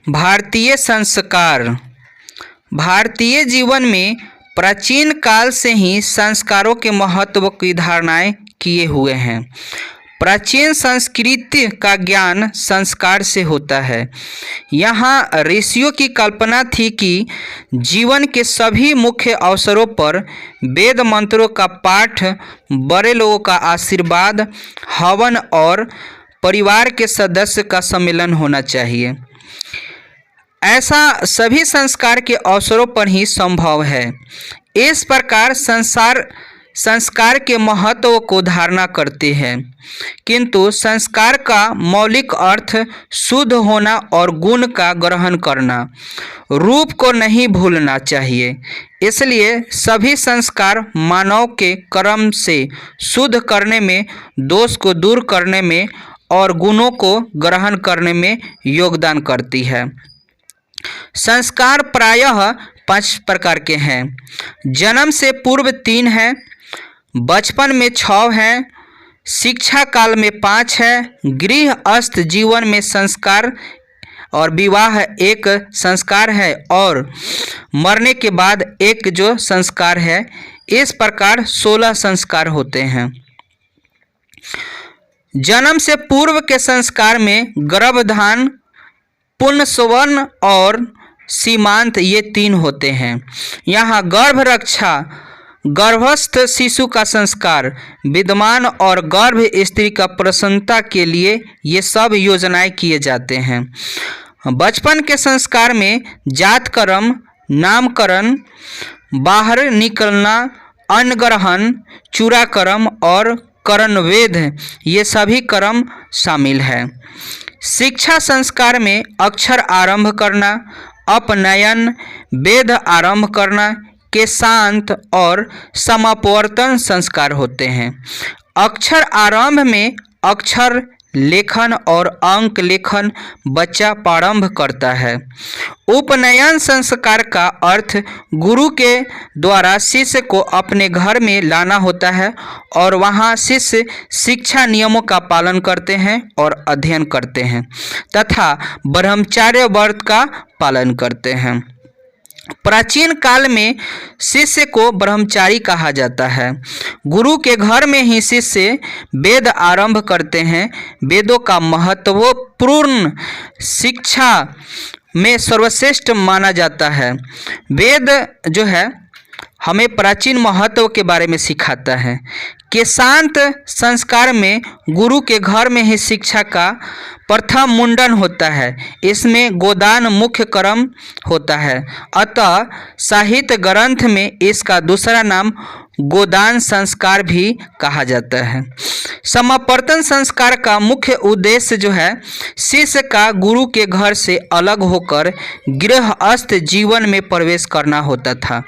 भारतीय संस्कार। भारतीय जीवन में प्राचीन काल से ही संस्कारों के महत्व की धारणाएं किए हुए हैं। प्राचीन संस्कृति का ज्ञान संस्कार से होता है। यहाँ ऋषियों की कल्पना थी कि जीवन के सभी मुख्य अवसरों पर वेद मंत्रों का पाठ, बड़े लोगों का आशीर्वाद, हवन और परिवार के सदस्य का सम्मेलन होना चाहिए। ऐसा सभी संस्कार के अवसरों पर ही संभव है। इस प्रकार संस्कार के महत्व को धारणा करते हैं, किंतु संस्कार का मौलिक अर्थ शुद्ध होना और गुण का ग्रहण करना, रूप को नहीं भूलना चाहिए। इसलिए सभी संस्कार मानव के कर्म से शुद्ध करने में, दोष को दूर करने में और गुणों को ग्रहण करने में योगदान करती है। संस्कार प्रायः 5 प्रकार के हैं। जन्म से पूर्व 3 है, बचपन में 6 है, शिक्षा काल में 5 है, गृहस्थ जीवन में संस्कार और विवाह एक संस्कार है और मरने के बाद एक जो संस्कार है। इस प्रकार 16 संस्कार होते हैं। जन्म से पूर्व के संस्कार में गर्भधान, पुंसवन और सीमांत ये 3 होते हैं। यहाँ गर्भ रक्षा, गर्भस्थ शिशु का संस्कार, विद्यमान और गर्भ स्त्री का प्रसन्नता के लिए ये सब योजनाएं किए जाते हैं। बचपन के संस्कार में जात कर्म, नामकरण, बाहर निकलना, अन्न ग्रहण, चूड़ाकर्म और कर्णवेद ये सभी कर्म शामिल है। शिक्षा संस्कार में अक्षर आरंभ करना, अपनयन, वेद आरंभ करना के शांत और समापवर्तन संस्कार होते हैं। अक्षर आरंभ में अक्षर लेखन और अंक लेखन बच्चा प्रारंभ करता है। उपनयन संस्कार का अर्थ गुरु के द्वारा शिष्य को अपने घर में लाना होता है और वहाँ शिष्य शिक्षा नियमों का पालन करते हैं और अध्ययन करते हैं तथा ब्रह्मचर्य व्रत का पालन करते हैं। प्राचीन काल में शिष्य को ब्रह्मचारी कहा जाता है। गुरु के घर में ही शिष्य वेद आरंभ करते हैं। वेदों का महत्वपूर्ण शिक्षा में सर्वश्रेष्ठ माना जाता है। वेद जो है हमें प्राचीन महत्व के बारे में सिखाता है कि शांत संस्कार में गुरु के घर में ही शिक्षा का प्रथम मुंडन होता है। इसमें गोदान मुख्य कर्म होता है, अतः साहित्य ग्रंथ में इसका दूसरा नाम गोदान संस्कार भी कहा जाता है। समापर्तन संस्कार का मुख्य उद्देश्य जो है शिष्य का गुरु के घर से अलग होकर गृहस्थ जीवन में प्रवेश करना होता था।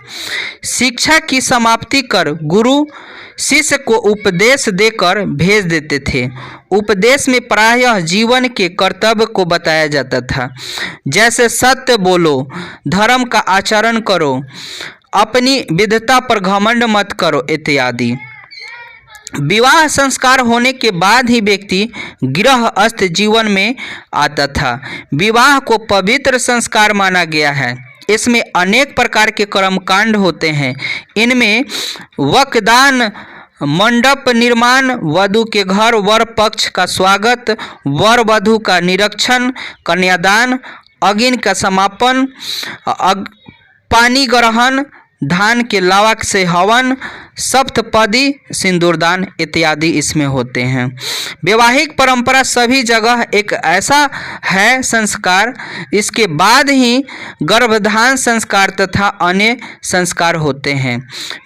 शिक्षा की समाप्ति कर गुरु शिष्य को उपदेश देकर भेज देते थे। उपदेश में प्रायः जीवन के कर्तव्य को बताया जाता था, जैसे सत्य बोलो, धर्म का आचरण करो, अपनी विद्वता पर घमंड मत करो इत्यादि। विवाह संस्कार होने के बाद ही व्यक्ति गृहस्थ जीवन में आता था। विवाह को पवित्र संस्कार माना गया है। इसमें अनेक प्रकार के कर्मकांड होते हैं। इनमें वकदान, मंडप निर्माण, वधू के घर वर पक्ष का स्वागत, वर वधू का निरीक्षण, कन्यादान, अग्नि का समापन, पानी ग्रहण, धान के लावा से हवन, सप्तपदी, सिंदूरदान इत्यादि इसमें होते हैं। वैवाहिक परंपरा सभी जगह एक ऐसा है संस्कार। इसके बाद ही गर्भधान संस्कार तथा अन्य संस्कार होते हैं।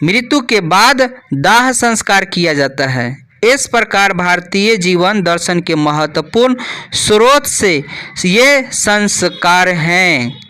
मृत्यु के बाद दाह संस्कार किया जाता है। इस प्रकार भारतीय जीवन दर्शन के महत्वपूर्ण स्रोत से ये संस्कार हैं।